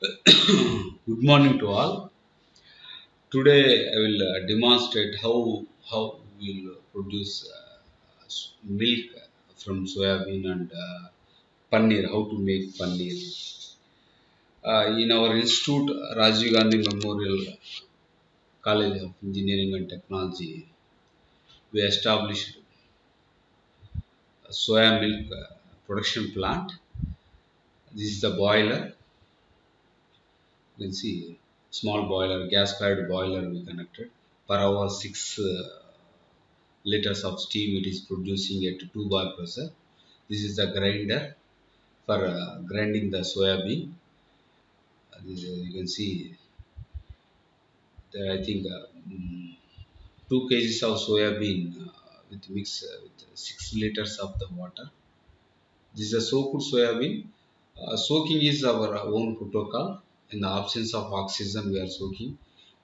Good morning to all. Today I will demonstrate how we will produce milk from soybean and paneer. How to make paneer. In our institute, Rajiv Gandhi Memorial College of Engineering and Technology, we established a soya milk production plant. This is the boiler. You can see small boiler, gas-fired boiler we connected. Per hour, 6 liters of steam it is producing at 2 bar pressure. This is the grinder for grinding the soya bean. You can see there I think 2 kgs of soya bean with mix with 6 liters of the water. This is a soaked soya bean. Soaking is our own protocol. In the absence of oxygen, we are soaking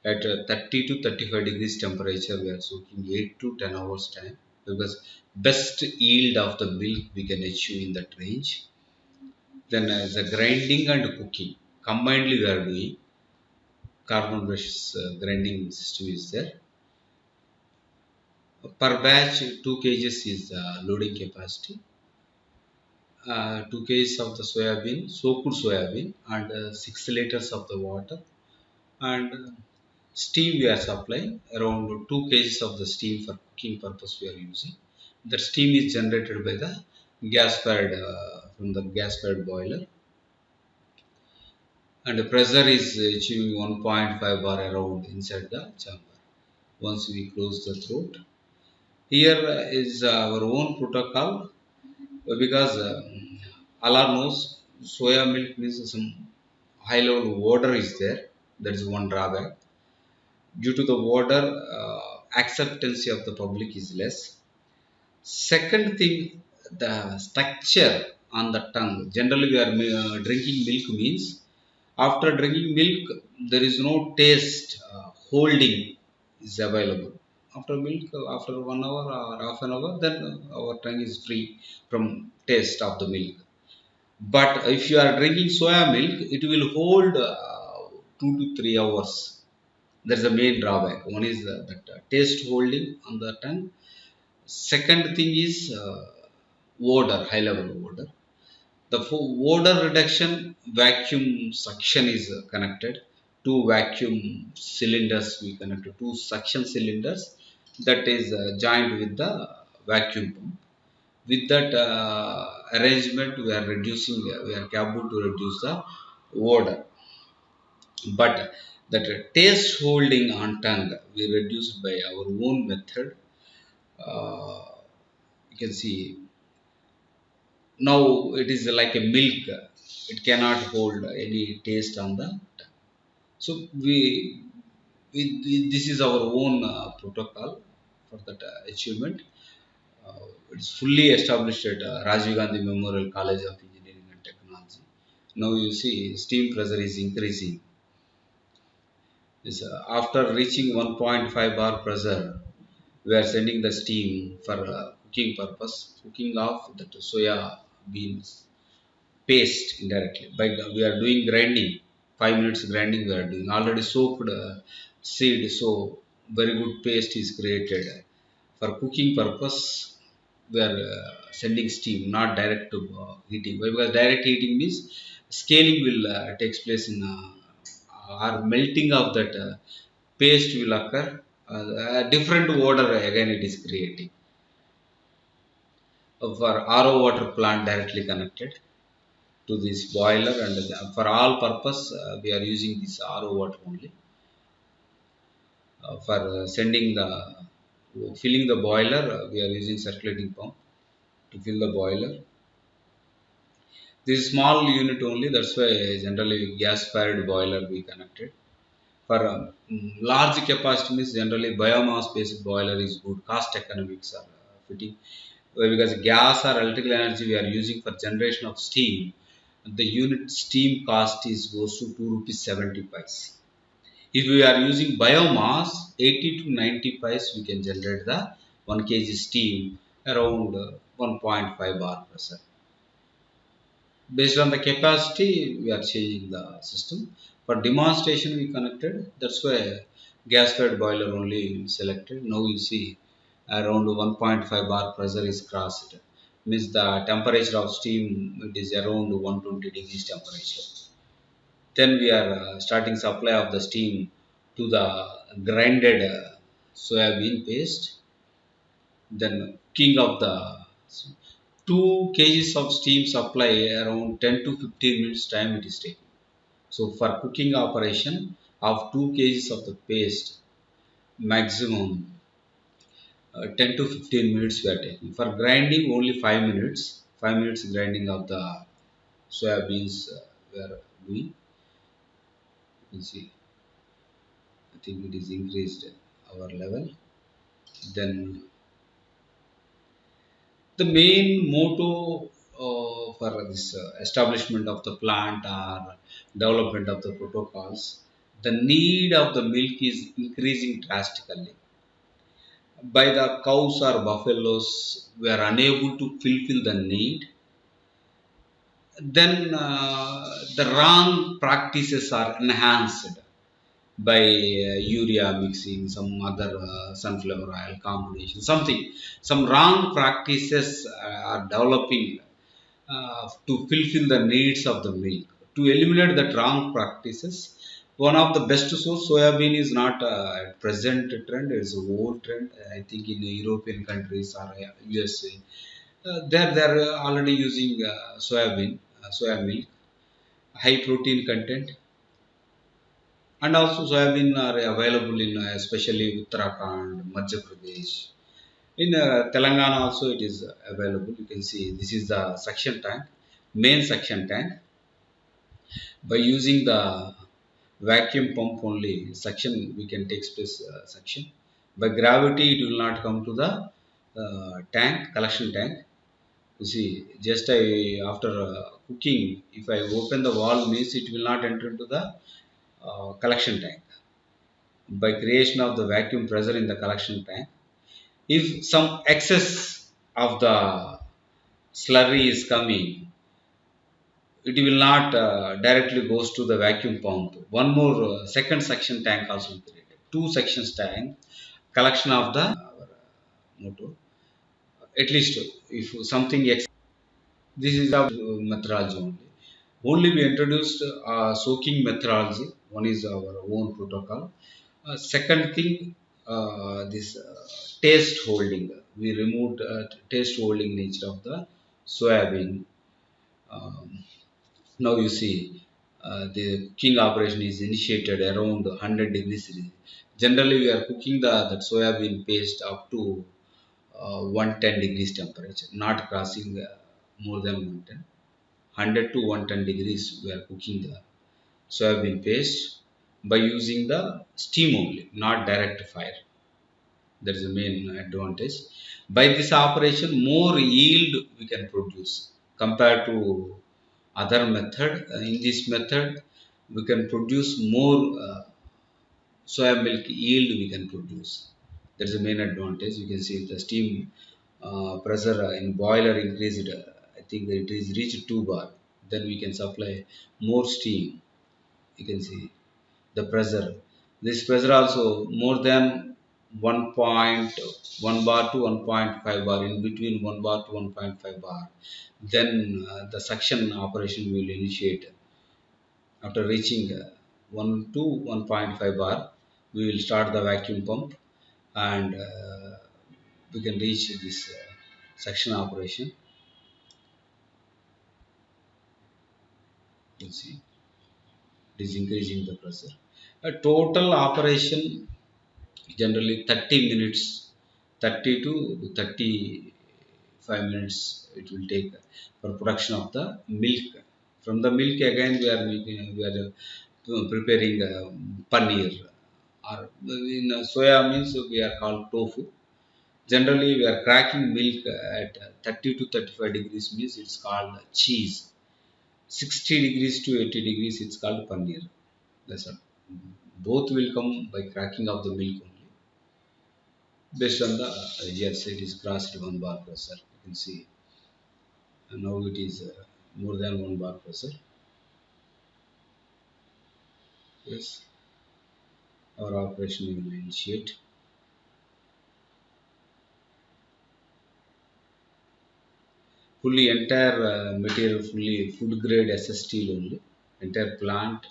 at 30 to 35 degrees temperature. We are soaking 8 to 10 hours time because best yield of the milk we can achieve in that range. Then the grinding and cooking combinedly we are doing. Carbon brush grinding system is there. Per batch 2 kgs is the loading capacity. 2 kgs of the soybean, soaked soybean, and 6 liters of the water, and steam we are supplying around 2 kgs of the steam for cooking purpose we are using. The steam is generated by the gas fired from the gas fired boiler, and the pressure is achieving 1.5 bar around inside the chamber. Once we close the throat, here is our own protocol because Allah knows soya milk means some high level water is there. That is one drawback. Due to the water, acceptance of the public is less. Second thing, the structure on the tongue. Generally, we are drinking milk means after drinking milk, there is no taste holding is available. After milk, after 1 hour or half an hour, then our tongue is free from taste of the milk. But if you are drinking soya milk, it will hold 2 to 3 hours. That's the main drawback. One is that taste holding on the tongue. Second thing is odor, high level odor. The odor reduction vacuum suction is connected. Two vacuum cylinders we connected. Two suction cylinders that is joined with the vacuum pump. With that arrangement, we are reducing. We are capable to reduce the odor. But that taste holding on tongue we reduced by our own method. Uh, you can see now it is like a milk. It cannot hold any taste on the tongue. So this is our own protocol for that achievement. It's fully established at Rajiv Gandhi Memorial College of Engineering and Technology. Now you see steam pressure is increasing. Yes, after reaching 1.5 bar pressure, we are sending the steam for cooking purpose, cooking of the soya beans paste indirectly. By we are doing grinding, 5 minutes grinding we are doing. Already soaked seed, so very good paste is created. For cooking purpose, we are sending steam, not direct to heating. Why? Because direct heating means scaling will takes place in or melting of that paste will occur. A different odor again it is creating. For RO water plant directly connected to this boiler, and for all purpose we are using this RO water only for sending the filling the boiler. We are using circulating pump to fill the boiler. This small unit only, that's why generally gas fired boiler we connected. For large capacity means generally biomass based boiler is good. Cost economics are fitting. Because gas or electrical energy we are using for generation of steam, the unit steam cost is goes to 2 rupees 70 pice. If we are using biomass, 80 to 90 pice we can generate the 1 kg steam around 1.5 bar pressure. Based on the capacity, we are changing the system. For demonstration, we connected. That's why gas-fed boiler only selected. Now you see around 1.5 bar pressure is crossed. Means the temperature of steam it is around 120 degrees temperature. Then we are starting supply of the steam to the grinded soybean paste. Then king of the 2 kgs of steam supply around 10 to 15 minutes time it is taking. So for cooking operation of 2 kgs of the paste maximum 10 to 15 minutes we are taking. For grinding only 5 minutes. 5 minutes grinding of the soybeans we are doing. You can see I think it is increased our level. Then the main motto for this establishment of the plant or development of the protocols, the need of the milk is increasing drastically. By the cows or buffaloes, we are unable to fulfill the need. Then the wrong practices are enhanced by urea mixing, some other sunflower oil combination, something, some wrong practices are developing to fulfill the needs of the milk. To eliminate the wrong practices, one of the best source soybean is not at present trend; it's an old trend. I think in the European countries or USA, they're already using soya milk, high protein content, and also soybean are available in especially Uttarakhand, Madhya Pradesh. In Telangana also it is available. You can see this is the suction tank, main suction tank. By using the vacuum pump only, suction we can take space suction. By gravity it will not come to the tank, collection tank. You see, just after cooking, if I open the wall means it will not enter into the collection tank. By creation of the vacuum pressure in the collection tank, if some excess of the slurry is coming, it will not directly goes to the vacuum pump. One more second section tank also created. Two sections tank collection of the motor. At least if something this is our methodology only. Only we introduced soaking methodology. One is our own protocol. Second thing, this taste holding. We removed taste holding nature of the soybean. Um, Now you see the cooking operation is initiated around 100 degrees Celsius. Generally, we are cooking that soybean paste up to 110 degrees temperature, not crossing more than 110. 100 to 110 degrees we are cooking the soybean paste by using the steam only, not direct fire. That is the main advantage. By this operation, more yield we can produce compared to other method. In this method, we can produce more soya milk yield we can produce. That is the main advantage. You can see the steam pressure in boiler increased. I think it is reached 2 bar. Then we can supply more steam. You can see the pressure. This pressure also more than 1.1 bar to 1.5 bar, in between 1 bar to 1.5 bar. Then the suction operation will initiate. After reaching 1 to 1.5 bar, we will start the vacuum pump and we can reach this suction operation. You see, it is increasing the pressure. A total operation generally 30 minutes, 30 to 35 minutes it will take for production of the milk. From the milk again we are preparing paneer, or in soya means we are called tofu. Generally we are cracking milk at 30 to 35 degrees means it's called cheese. 60 degrees to 80 degrees it's called paneer. That's all. Both will come by cracking of the milk only. Based on the yes, it is crossed 1 bar pressure. You can see now it is. more than 1 bar pressure. Yes, our operation will initiate. Fully entire material, fully food grade SS steel only. Entire plant,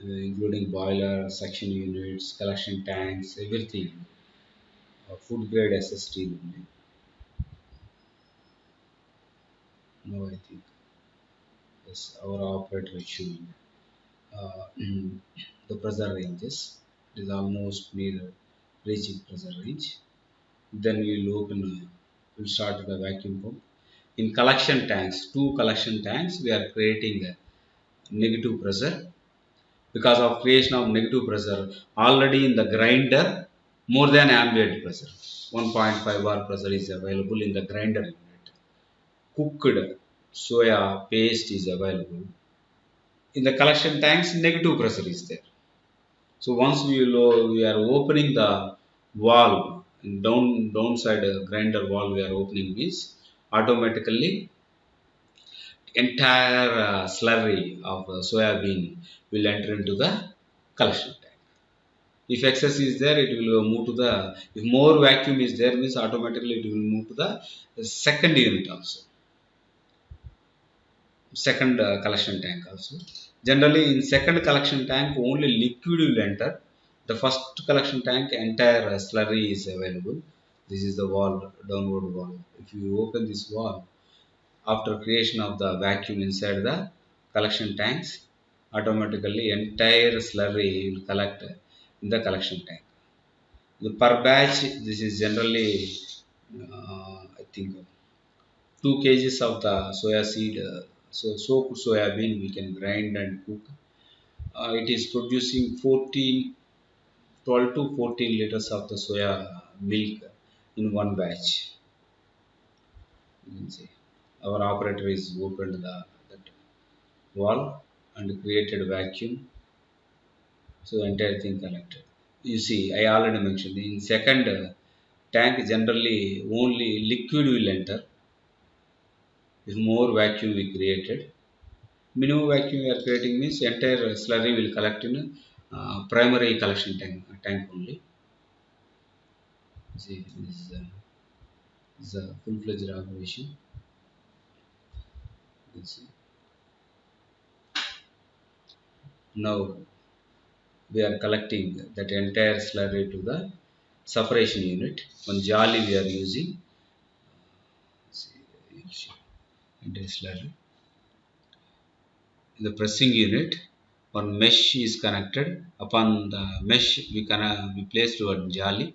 including boiler, suction units, collection tanks, everything. Food grade SS steel only. Now I think yes, our operator is showing the pressure ranges. It is almost near reaching pressure range. Then we will open, we'll start the vacuum pump. In collection tanks, two collection tanks, we are creating a negative pressure. Because of creation of negative pressure, already in the grinder, more than ambient pressure. 1.5 bar pressure is available in the grinder unit. Cooked soya paste is available. In the collection tanks, negative pressure is there. So once we are opening the valve, downside grinder valve we are opening means automatically entire slurry of soya bean will enter into the collection tank. If excess is there, it will move to the. If more vacuum is there, means automatically it will move to the second unit also, second collection tank also. Generally, in second collection tank, only liquid will enter. The first collection tank, entire slurry is available. This is the wall, downward wall. If you open this wall, after creation of the vacuum inside the collection tanks, automatically entire slurry will collect in the collection tank. The per batch, this is generally, I think, 2 kgs of the soya seed, so soaked soya bean we can grind and cook. It is producing 12 to 14 liters of the soya milk in one batch. You can see our operator is opened that wall and created vacuum, so entire thing collected. You see, I already mentioned in second tank generally only liquid will enter. If more vacuum we created, minimum vacuum we are creating means entire slurry will collect in primary collection tank only. See, this is a full-fledged operation. You can see. Now we are collecting that entire slurry to the separation unit. One jolly we are using. See, entire slurry. In the pressing unit, one mesh is connected. Upon the mesh, we place one jolly.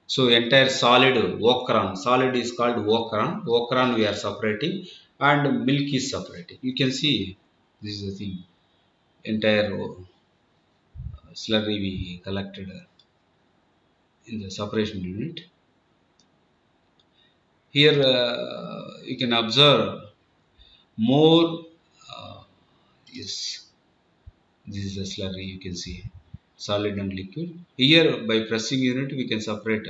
So entire solid okran, solid is called okran. Okran we are separating and milk is separating. You can see this is the thing. Entire slurry we collected in the separation unit. Here you can observe more. Yes, this is the slurry you can see, solid and liquid. Here by pressing unit we can separate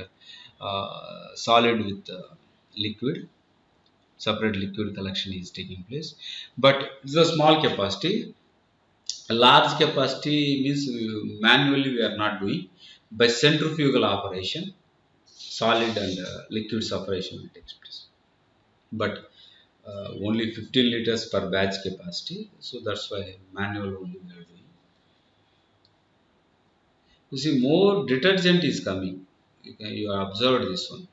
solid with liquid. Separate liquid collection is taking place, but it's a small capacity. A large capacity means manually we are not doing. By centrifugal operation, solid and liquid separation will take place, but only 15 liters per batch capacity, so that's why manual only we are doing. You see, more detergent is coming. You have observed this one.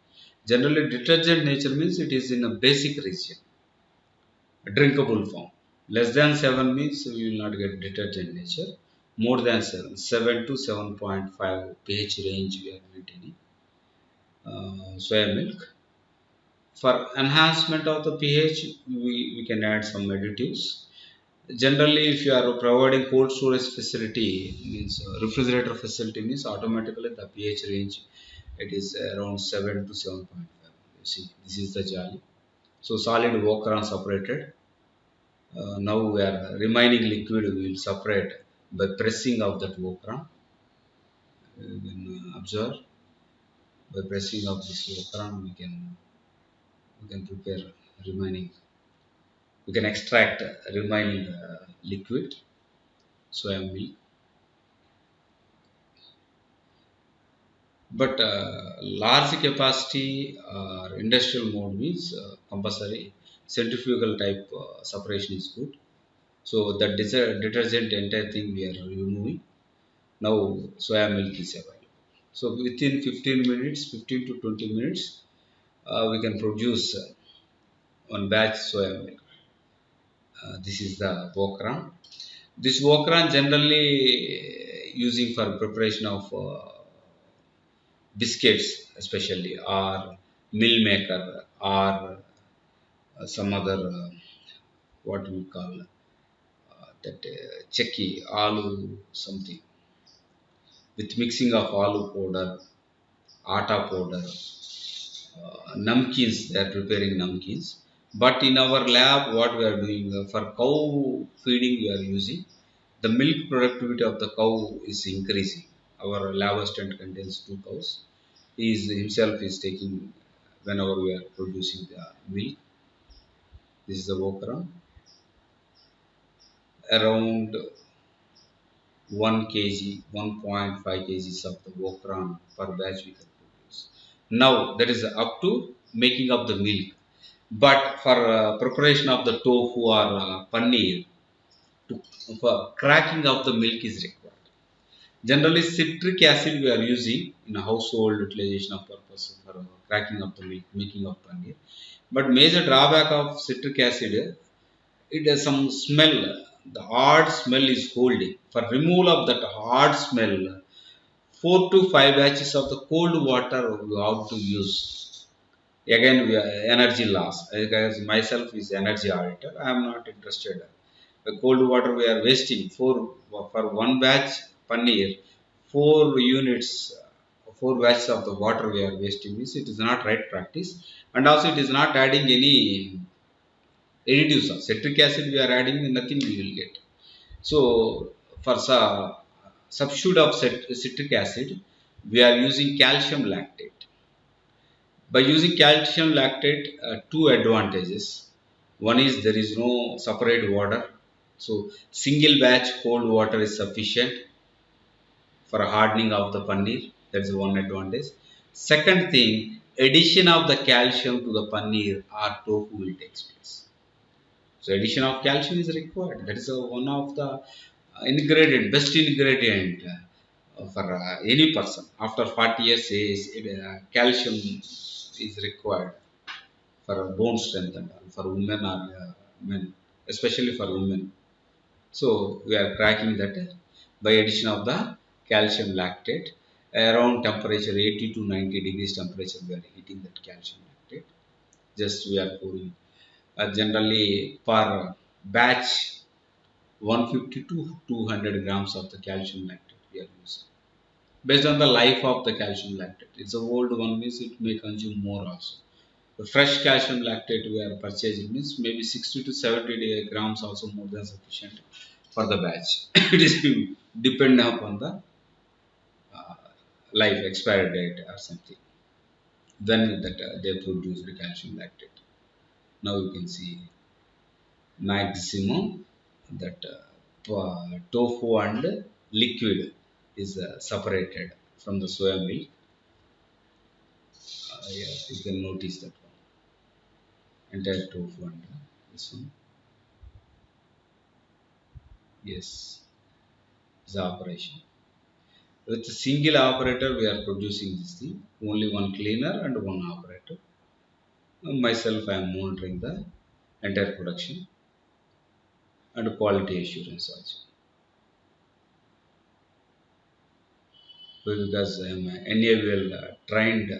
Generally, detergent nature means it is in a basic region, a drinkable form. Less than 7 means we will not get detergent nature. More than 7, 7 to 7.5 pH range we are maintaining soya milk. For enhancement of the pH, we can add some additives. Generally, if you are providing cold storage facility, means refrigerator facility means automatically the pH range it is around 7 to 7.5. You see, this is the jolly. So solid Wokran separated. Now we are remaining liquid we will separate by pressing of that Wokran. You can observe by pressing of this Wokran we can prepare remaining we can extract remaining liquid soya milk. But large capacity or industrial mode means compulsory centrifugal type separation is good. So the detergent entire thing we are removing. Now soya milk is available. So within 15 minutes, 15 to 20 minutes, we can produce one batch soya milk. This is the Wokran. This Wokran generally using for preparation of biscuits especially, or mill maker, or some other what we call that chekki aloo something, with mixing of aloo powder, atta powder, namkins. They are preparing namkins. But in our lab, what we are doing for cow feeding, we are using the milk productivity of the cow is increasing. Our lab assistant contains two cows. He is himself is taking whenever we are producing the milk. This is the Wokra. Around 1 kg, 1.5 kgs of the Wokran per batch we can produce. Now that is up to making of the milk. But for preparation of the tofu or paneer, to, for cracking of the milk is required. Generally, citric acid we are using in a household utilization of purpose for cracking of the milk, making of paneer. But major drawback of citric acid, it has some smell. The hard smell is holding. For removal of that hard smell, 4 to 5 batches of the cold water you have to use. Again, we are energy loss. Because myself is energy auditor, I am not interested. The cold water we are wasting for one batch paneer, 4 units, 4 batches of the water we are wasting. Means it is not right practice, and also it is not adding any additives. Citric acid we are adding, nothing we will get. So for substitute of citric acid, we are using calcium lactate. By using calcium lactate, two advantages. One is there is no separate water, so single batch cold water is sufficient for hardening of the paneer. That is one advantage. Second thing, addition of the calcium to the paneer or tofu will take place. So addition of calcium is required. That is one of the ingredient, best ingredient for any person. After 40 years age, calcium is required for bone strength, and for women or men, especially for women. So we are cracking that by addition of the calcium lactate. Around temperature 80 to 90 degrees temperature, we are heating that calcium lactate. Just we are pouring. Generally per batch 150 to 200 grams of the calcium lactate we are using. Based on the life of the calcium lactate. It's a old one means it may consume more also. The fresh calcium lactate we are purchasing means maybe 60 to 70 grams also more than sufficient for the batch. It is dependent upon the uh, life expiry date or something. Then that they produce the calcium lactate. Now you can see maximum that tofu and liquid is separated from the soya milk. Yeah, you can notice that one. Entire tofu and this one. Yes, the operation. With a single operator, we are producing this thing. Only one cleaner and one operator. Myself, I am monitoring the entire production and quality assurance also. Because I am an NAVL trained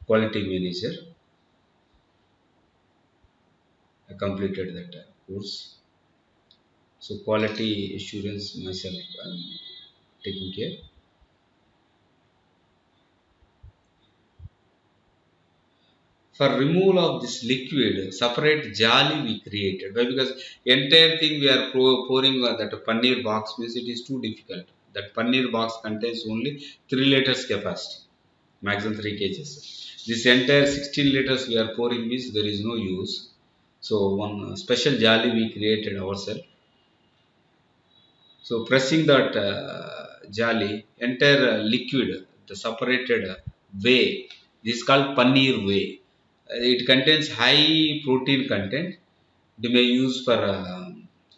quality manager, I completed that course. So quality assurance myself I am taking care. For removal of this liquid, separate jali we created. Why? Because entire thing we are pouring that paneer box means it is too difficult. That paneer box contains only 3 liters capacity, maximum 3 kgs. This entire 16 liters we are pouring means there is no use. So one special jolly we created ourselves. So pressing that jolly, entire liquid, the separated whey, this is called paneer whey. It contains high protein content. They may use for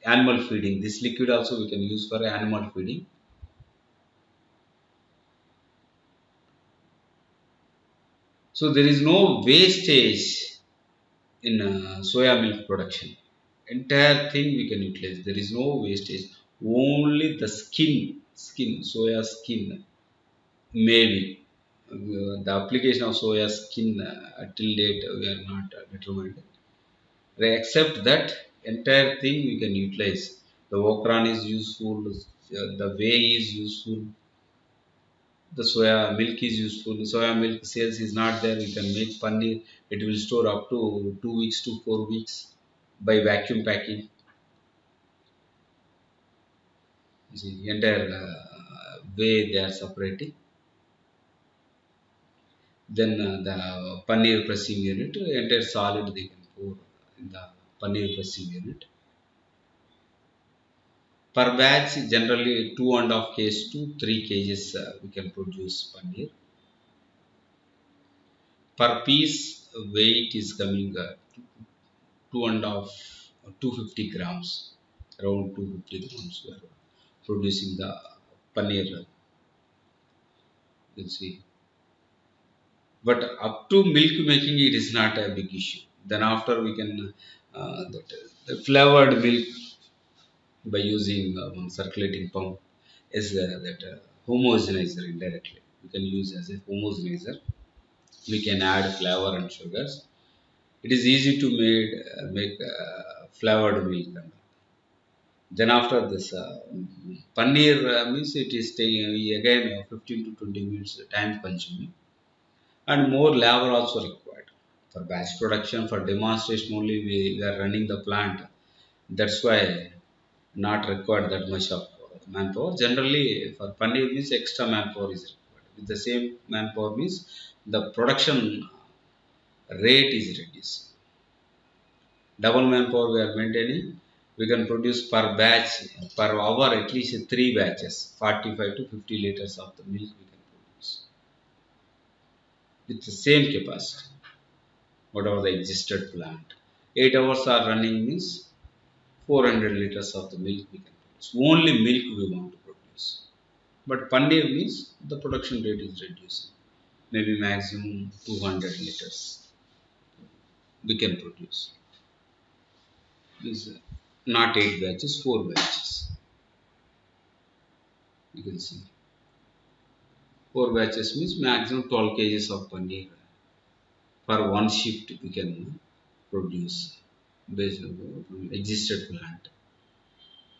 animal feeding. This liquid also we can use for animal feeding. So there is no wastage in soya milk production. Entire thing we can utilize. There is no wastage. Only the skin, soya skin, maybe. The application of soya skin till date we are not determined. Except that entire thing we can utilize. The okran is useful, the whey is useful, the soya milk is useful. Soya milk sales is not there. We can make paneer. It will store up to 2 weeks to 4 weeks by vacuum packing. The entire way they are separating. Then the paneer pressing unit, entire solid they can pour in the paneer pressing unit. Per batch, generally 2.5 kg to 3 kgs we can produce paneer. Per piece weight is coming two and a half 250 grams, around 250 grams we are producing the paneer, you see. But up to milk making it is not a big issue. Then after we can the flavored milk by using one circulating pump is that homogenizer indirectly. We can use as a homogenizer. We can add flavor and sugars. It is easy to make flavored milk. Then after this paneer means it is taking again 15 to 20 minutes time consuming and more labor also required. For batch production, for demonstration only we are running the plant. That's why not required that much of manpower. Generally for paneer means extra manpower is required. With the same manpower means the production rate is reduced. Double manpower we are maintaining. We can produce per batch, per hour, at least 3 batches, 45 to 50 liters of the milk we can produce with the same capacity whatever the existed plant. 8 hours are running means 400 liters of the milk we can produce. Only milk we want to produce. But paneer means the production rate is reducing, maybe maximum 200 liters we can produce. Is not 8 batches, 4 batches. You can see 4 batches means maximum 12 kgs of paneer per one shift we can produce based on the existed plant.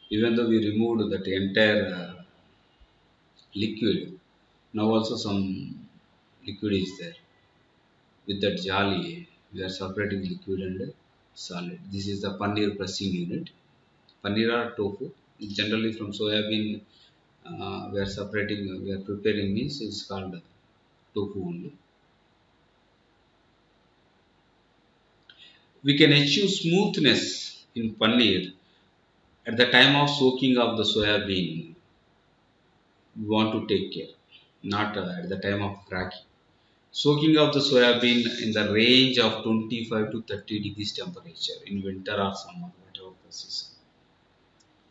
Even though we removed that entire liquid, now also some liquid is there. With that jolly, we are separating liquid and solid. This is the paneer pressing unit. Paneer or tofu, generally from soybean, we are separating, we are preparing means it's called tofu only. We can achieve smoothness in paneer at the time of soaking of the soya bean. We want to take care, not at the time of cracking. Soaking of the soya bean in the range of 25 to 30 degrees temperature in winter or summer, whatever the season.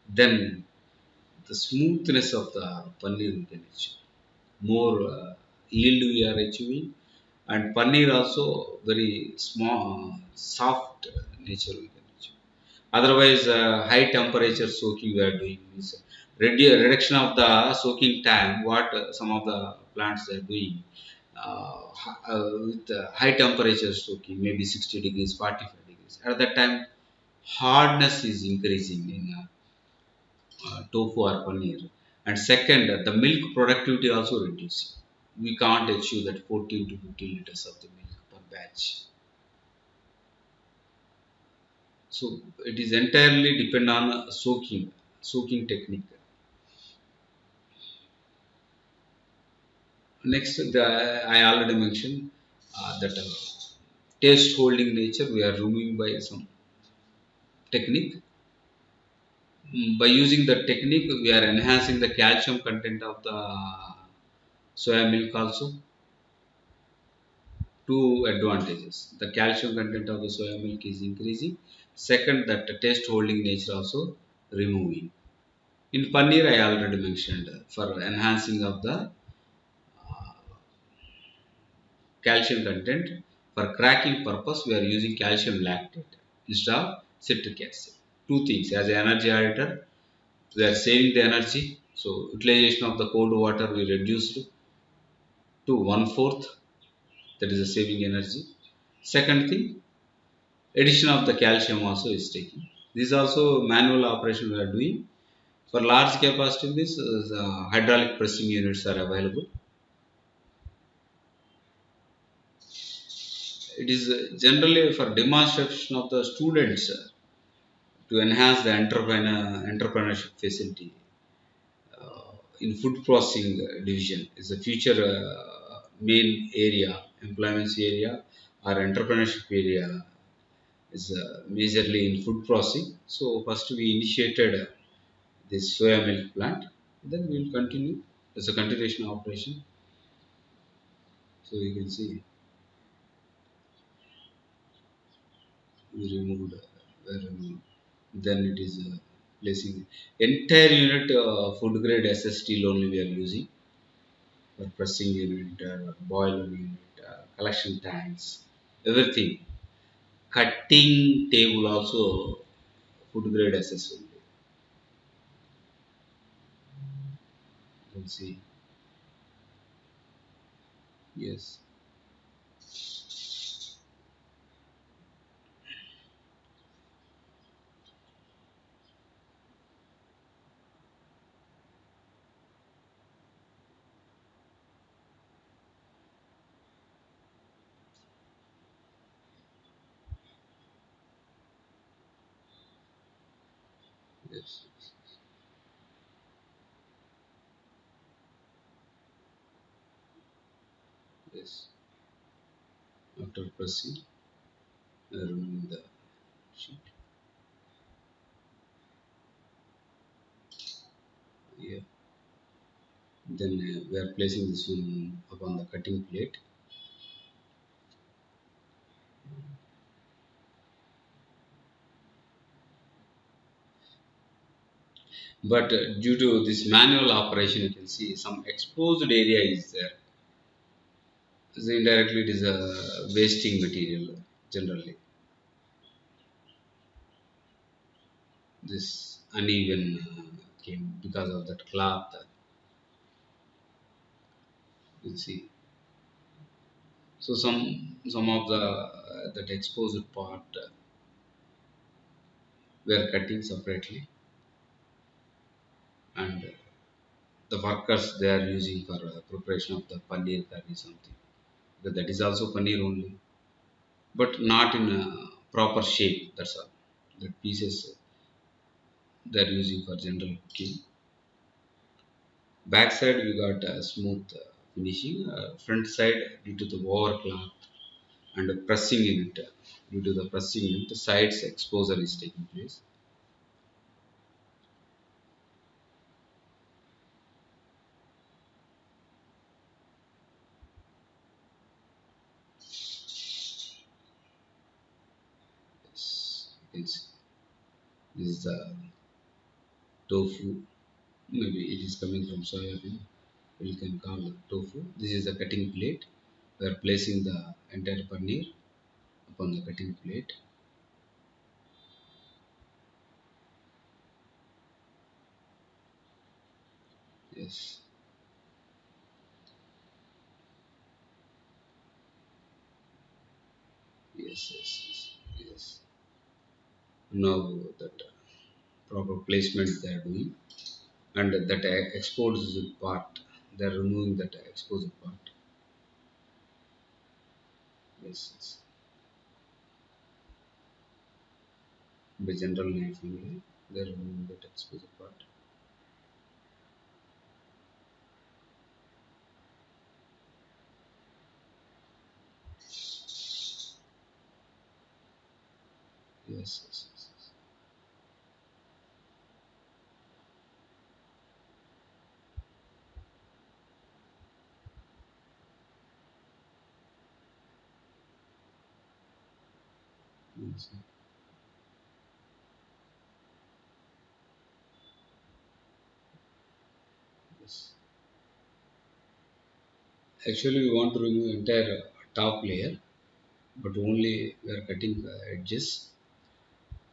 Then the smoothness of the paneer we can achieve. More yield we are achieving, and paneer also very small, soft nature we can achieve. Otherwise, high temperature soaking we are doing is reduction of the soaking time. What some of the plants are doing with high temperature soaking, maybe 60 degrees, 45 degrees. At that time, hardness is increasing in tofu or paneer. And second, the milk productivity also reducing. We can't achieve that 14 to 15 liters of the milk per batch. So it is entirely depend on soaking technique. Next, I already mentioned that taste holding nature we are removing by some technique. By using the technique, we are enhancing the calcium content of the soya milk also. Two advantages: the calcium content of the soya milk is increasing. Second, that the taste holding nature also removing. In paneer, I already mentioned for enhancing of the calcium content. For cracking purpose, we are using calcium lactate instead of citric acid. Two things: as an energy auditor, we are saving the energy. So utilization of the cold water we reduced to one fourth. That is a saving energy. Second thing, addition of the calcium also is taking. This is also manual operation we are doing. For large capacity, this hydraulic pressing units are available. It is generally for demonstration of the students to enhance the entrepreneurship facility in food processing division is the future main area, employment area or entrepreneurship area is majorly in food processing. So first we initiated this soya milk plant, then we will continue as a continuation operation. So you can see we removed then it is placing entire unit food grade SS steel only we are using for pressing unit, boiler unit, collection tanks, everything. Cutting table also food grade SS only. You can see. Yes, yes, yes. After pressing, remove the sheet. Yeah. Then we are placing this one upon the cutting plate. But due to this manual operation, you can see some exposed area is there. So indirectly, it is a wasting material generally. This uneven came because of that cloth. You see, so some of the that exposed part were cutting separately, and the workers they are using for preparation of the paneer curry something. But that is also paneer only, but not in a proper shape. That's all. The pieces they are using for general cooking. Back side we got smooth finishing. Front side due to the overcloth and pressing in it. Due to the pressing in it, the sides exposure is taking place. Yes, you can see. This is the tofu. Maybe it is coming from soya bean. We can call it tofu. This is the cutting plate. We are placing the entire paneer upon the cutting plate. Yes, yes. Now that proper placement they are doing, and that exposed part, they are removing that exposed part. Yes. By general knife only, they are removing that exposed part. Yes. Yes. Actually, we want to remove entire top layer, but only we are cutting the edges.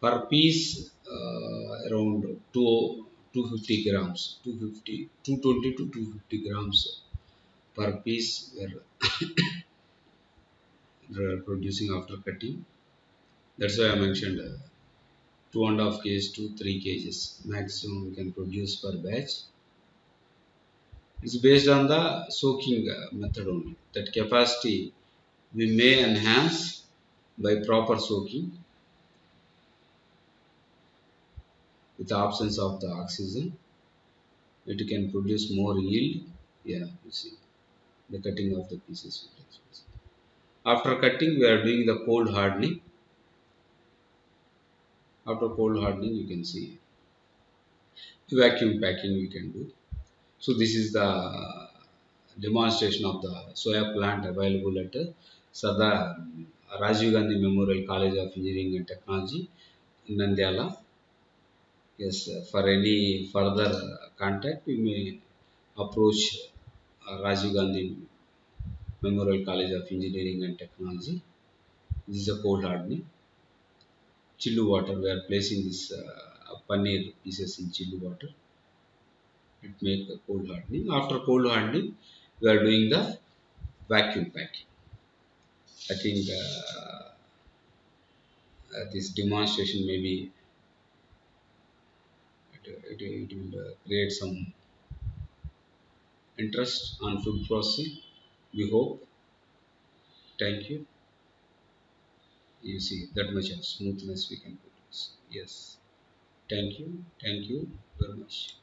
Per piece, around 250 grams, 220 to 250 grams per piece we are producing after cutting. That's why I mentioned 2.5 kg to 3 kgs maximum we can produce per batch. It's based on the soaking method only. That capacity we may enhance by proper soaking with the absence of the oxygen. It can produce more yield. Yeah, you see the cutting of the pieces. After cutting, we are doing the cold hardening. After cold hardening, you can see vacuum packing we can do. So this is the demonstration of the soya plant available at Sardar Rajiv Gandhi Memorial College of Engineering and Technology in Nandyala. Yes, for any further contact, you may approach Rajiv Gandhi Memorial College of Engineering and Technology. This is a cold hardening. Chilled water, we are placing this paneer pieces in chilled water. It make a cold hardening. After cold hardening, we are doing the vacuum packing. I think this demonstration maybe it will create some interest on food processing. We hope. Thank you. You see that much of smoothness we can produce. Yes. Thank you. Thank you very much.